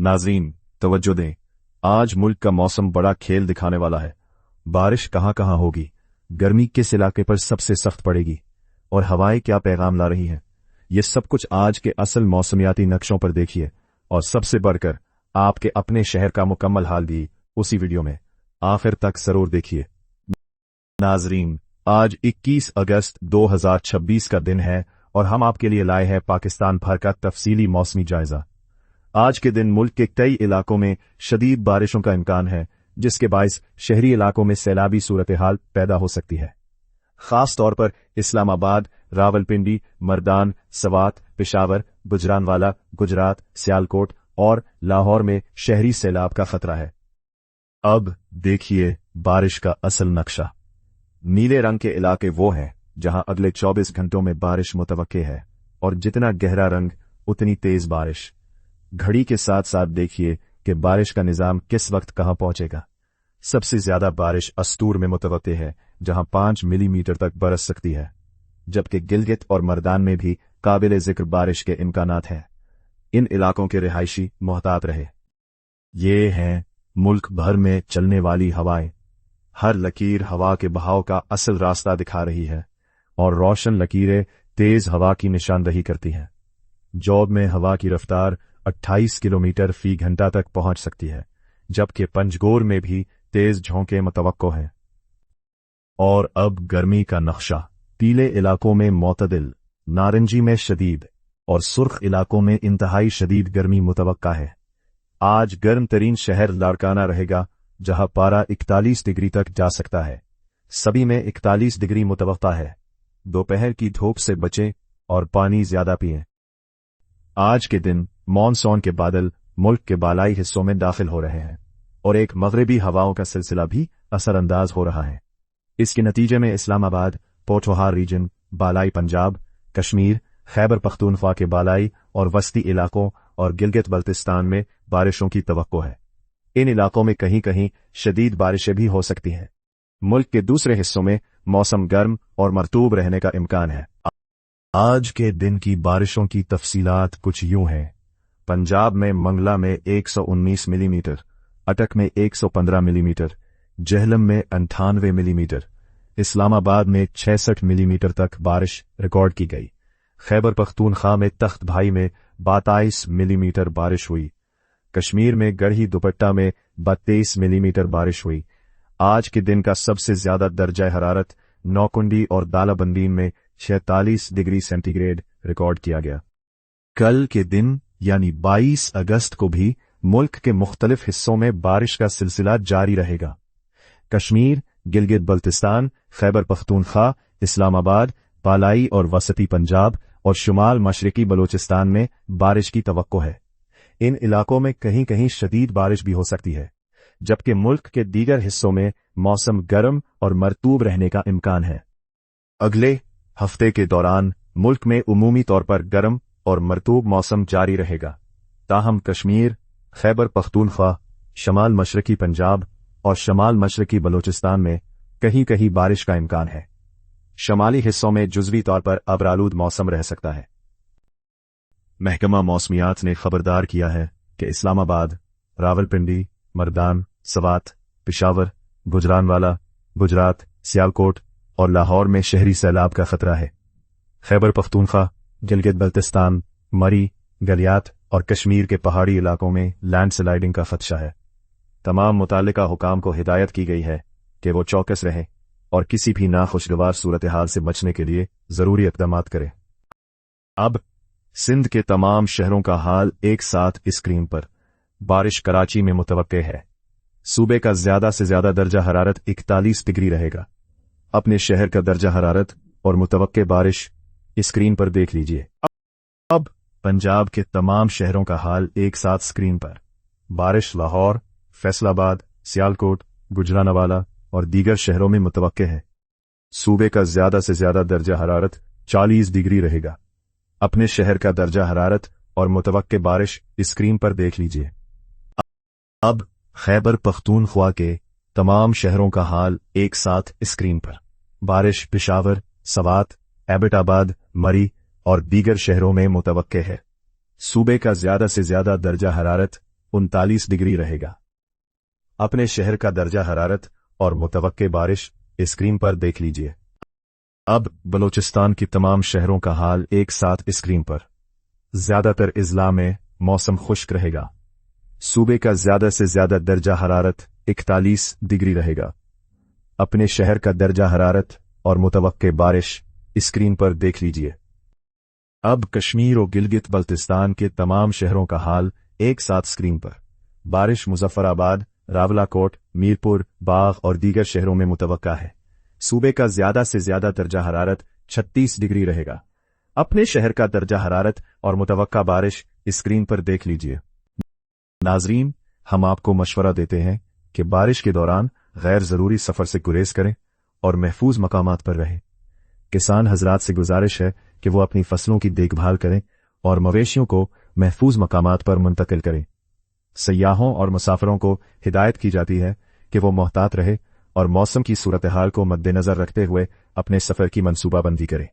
नाज़रीन तवज्जो दें, आज मुल्क का मौसम बड़ा खेल दिखाने वाला है। बारिश कहां कहां होगी, गर्मी किस इलाके पर सबसे सख्त पड़ेगी और हवाएं क्या पैगाम ला रही हैं, ये सब कुछ आज के असल मौसमियाती नक्शों पर देखिए। और सबसे बढ़कर आपके अपने शहर का मुकम्मल हाल भी उसी वीडियो में आखिर तक जरूर देखिए। नाज़रीन, आज 21 अगस्त 2026 का दिन है और हम आपके लिए लाए हैं पाकिस्तान भर का तफसीली मौसमी जायजा। आज के दिन मुल्क के कई इलाकों में शदीद बारिशों का इम्कान है, जिसके बायस शहरी इलाकों में सैलाबी सूरत हाल पैदा हो सकती है। खास तौर पर इस्लामाबाद, रावलपिंडी, मर्दान, सवात, पेशावर, गुजरानवाला, गुजरात, सियालकोट और लाहौर में शहरी सैलाब का खतरा है। अब देखिए बारिश का असल नक्शा। नीले रंग के इलाके वो हैं जहां अगले 24 घंटों में बारिश मुतवक्के है, और जितना गहरा रंग उतनी तेज बारिश। घड़ी के साथ साथ देखिए कि बारिश का निजाम किस वक्त कहां पहुंचेगा। सबसे ज्यादा बारिश अस्तूर में मुतवक्के है, जहां 5 मिलीमीटर तक बरस सकती है, जबकि गिलगित और मर्दान में भी काबिल जिक्र बारिश के इम्कानात हैं। इन इलाकों के रिहायशी मोहतात रहे। ये हैं मुल्क भर में चलने वाली हवाएं। हर लकीर हवा के बहाव का असल रास्ता दिखा रही है, और रोशन लकीरें तेज हवा की निशानदही करती हैं। जौब में हवा की रफ्तार 28 किलोमीटर फी घंटा तक पहुंच सकती है, जबकि पंजगोर में भी तेज झोंके मुतवक्को हैं। और अब गर्मी का नक्शा। पीले इलाकों में मोतदिल, नारंगी में शदीद और सुर्ख इलाकों में इंतहाई शदीद गर्मी मुतवक्का है। आज गर्म तरीन शहर लाड़काना रहेगा, जहां पारा 41 डिग्री तक जा सकता है। सभी में 41 डिग्री मुतवक्का है। दोपहर की धूप से बचें और पानी ज्यादा पिएं। आज के दिन मॉनसून के बादल मुल्क के बालाई हिस्सों में दाखिल हो रहे हैं, और एक मगरिबी हवाओं का सिलसिला भी असरअंदाज हो रहा है। इसके नतीजे में इस्लामाबाद, पोठोहार रीजन, बालाई पंजाब, कश्मीर, खैबर पख्तूनख्वा के बालाई और वस्ती इलाकों और गिलगित बल्तिस्तान में बारिशों की तवक्को है। इन इलाकों में कहीं कहीं शदीद बारिशें भी हो सकती हैं। मुल्क के दूसरे हिस्सों में मौसम गर्म और मरतूब रहने का इम्कान है। आज के दिन की बारिशों की तफसीलात कुछ यूं हैं। पंजाब में मंगला में 119 मिलीमीटर, अटक में 115 मिलीमीटर, जहलम में 98 मिलीमीटर, इस्लामाबाद में 66 मिलीमीटर तक बारिश रिकॉर्ड की गई। खैबर पख्तूनख्वा में तख्त भाई में 22 मिलीमीटर बारिश हुई। कश्मीर में गढ़ी दुपट्टा में 32 मिलीमीटर बारिश हुई। आज के दिन का सबसे ज्यादा दर्जा हरारत नौकुंडी और दालाबंदीन में 46 डिग्री सेंटीग्रेड रिकॉर्ड किया गया। कल के दिन यानी 22 अगस्त को भी मुल्क के मुख्तलिफ हिस्सों में बारिश का सिलसिला जारी रहेगा। कश्मीर, गिलगित बल्तिस्तान, खैबर पख्तूनख्वा, इस्लामाबाद, बालाई और वसती पंजाब और शुमाल मशरकी बलोचिस्तान में बारिश की तवक्को है। इन इलाकों में कहीं कहीं शदीद बारिश भी हो सकती है, जबकि मुल्क के दीगर हिस्सों में मौसम गर्म और मरतूब रहने का इम्कान है। अगले हफ्ते के दौरान मुल्क में उमूमी तौर पर गर्म और मरतूब मौसम जारी रहेगा, ताहम कश्मीर, खैबर पख्तूनख्वा, शमाल मशरकी पंजाब और शमाल मशरकी बलोचिस्तान में कहीं कहीं बारिश का इम्कान है। शमाली हिस्सों में जुज़वी तौर पर अबरालूद मौसम रह सकता है। महकमा मौसमियात ने खबरदार किया है कि इस्लामाबाद, रावलपिंडी, मर्दान, सवात, पेशावर, गुजरानवाला, गुजरात, सियालकोट और लाहौर में शहरी सैलाब का खतरा है। खैबर पख्तूनख्वा, गिलगित बल्तिस्तान, मरी, गलियात और कश्मीर के पहाड़ी इलाकों में लैंडस्लाइडिंग का खदशा है। तमाम मुताल्लिका हुकाम को हिदायत की गई है कि वो चौकस रहें और किसी भी नाखुशगवार सूरत हाल से बचने के लिए जरूरी इक़दामात करें। अब सिंध के तमाम शहरों का हाल एक साथ स्क्रीन पर। बारिश कराची में मुतवक्के है। सूबे का ज्यादा से ज्यादा दर्जा हरारत 41 डिग्री रहेगा। अपने शहर का दर्जा हरारत और मुतवक्के बारिश स्क्रीन पर देख लीजिए। अब पंजाब के तमाम शहरों का हाल एक साथ स्क्रीन पर। बारिश लाहौर, फैसलाबाद, सियालकोट, गुजरानवाला और दीगर शहरों में मुतवक्के है। सूबे का ज्यादा से ज्यादा दर्जा हरारत 40 डिग्री रहेगा। अपने शहर का दर्जा हरारत और मुतवक्के बारिश स्क्रीन पर देख लीजिए। अब खैबर पख्तूनख्वा के तमाम शहरों का हाल एक साथ स्क्रीन पर। बारिश पेशावर, सवात, एबटाबाद, मरी और दीगर शहरों में मुतवक्के है। सूबे का ज्यादा से ज्यादा दर्जा हरारत 39 डिग्री रहेगा। अपने शहर का दर्जा हरारत और मुतवक्के बारिश स्क्रीन पर देख लीजिए। अब बलूचिस्तान की तमाम शहरों का हाल एक साथ स्क्रीन पर। ज्यादातर अजला में मौसम खुश्क रहेगा। सूबे का ज्यादा से ज्यादा दर्जा हरारत 41 डिग्री रहेगा। अपने शहर का दर्जा हरारत और मुतवक्के बारिश स्क्रीन पर देख लीजिए। अब कश्मीर और गिलगित बल्तिस्तान के तमाम शहरों का हाल एक साथ स्क्रीन पर। बारिश मुजफ्फराबाद, रावलाकोट, मीरपुर, बाग और दीगर शहरों में मुतवक्का है। सूबे का ज्यादा से ज्यादा दर्जा हरारत 36 डिग्री रहेगा। अपने शहर का दर्जा हरारत और मुतवक्का बारिश स्क्रीन पर देख लीजिए। नाजरीन, हम आपको मशवरा देते हैं कि बारिश के दौरान गैर जरूरी सफर से गुरेज करें और महफूज मकामात पर रहें। किसान हजरात से गुजारिश है कि वो अपनी फसलों की देखभाल करें और मवेशियों को महफूज मकामात पर मुंतकिल करें। सयाहों और मुसाफिरों को हिदायत की जाती है कि वो मोहतात रहे और मौसम की सूरत हाल को मद्देनजर रखते हुए अपने सफर की मंसूबाबंदी करें।